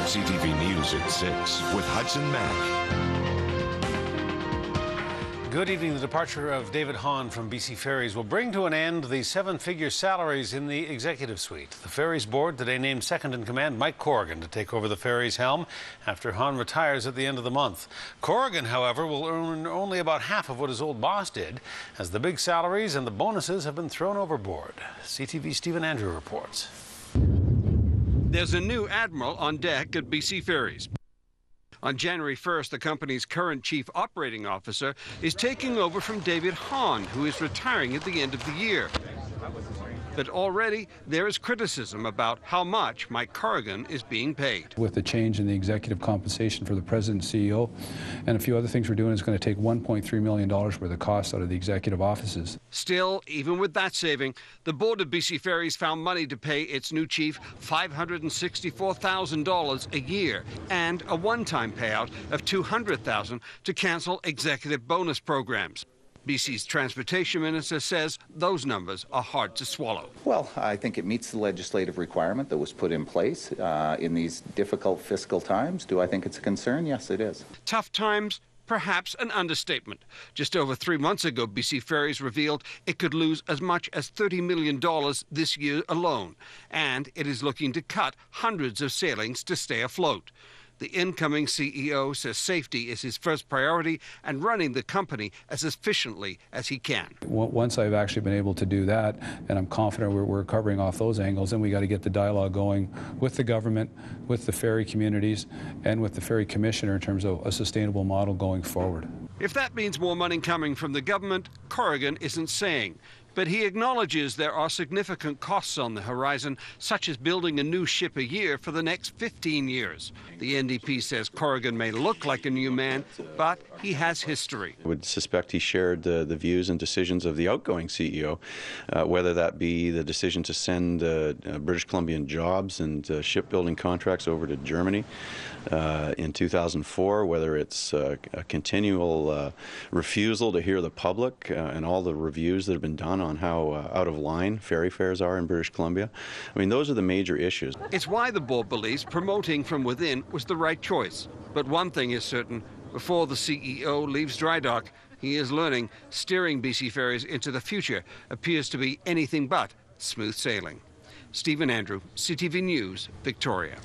CTV News at 6 with Hudson Mack. Good evening. The departure of David Hahn from BC Ferries will bring to an end the seven-figure salaries in the executive suite. The Ferries board today named second-in-command Mike Corrigan to take over the Ferries helm after Hahn retires at the end of the month. Corrigan, however, will earn only about half of what his old boss did, as the big salaries and the bonuses have been thrown overboard. CTV's Stephen Andrew reports. There's a new Admiral on deck at BC Ferries. On January 1st, the company's current chief operating officer is taking over from David Hahn, who is retiring at the end of the year. But already there is criticism about how much Mike Corrigan is being paid. With the change in the executive compensation for the President and CEO and a few other things we're doing, is going to take $1.3 million worth of costs out of the executive offices. Still, even with that saving, the board of BC Ferries found money to pay its new chief $564,000 a year and a one-time payout of $200,000 to cancel executive bonus programs. BC's transportation minister says those numbers are hard to swallow. Well, I think it meets the legislative requirement that was put in place in these difficult fiscal times. Do I think it's a concern? Yes, it is. Tough times? Perhaps an understatement. Just over 3 months ago, BC Ferries revealed it could lose as much as $30 million this year alone, and it is looking to cut hundreds of sailings to stay afloat. The incoming CEO says safety is his first priority and running the company as efficiently as he can. Once I've actually been able to do that, and I'm confident we're covering off those angles, then we got to get the dialogue going with the government, with the ferry communities, and with the ferry commissioner in terms of a sustainable model going forward. If that means more money coming from the government, Corrigan isn't saying. But he acknowledges there are significant costs on the horizon, such as building a new ship a year for the next 15 years. The NDP says Corrigan may look like a new man, but he has history. I would suspect he shared the views and decisions of the outgoing CEO, whether that be the decision to send British Columbian jobs and shipbuilding contracts over to Germany in 2004, whether it's a continual refusal to hear the public and all the reviews that have been done on how out of line ferry fares are in British Columbia. I mean, those are the major issues. It's why the board believes promoting from within was the right choice. But one thing is certain, before the CEO leaves dry dock, he is learning steering BC Ferries into the future appears to be anything but smooth sailing. Stephen Andrew, CTV News, Victoria.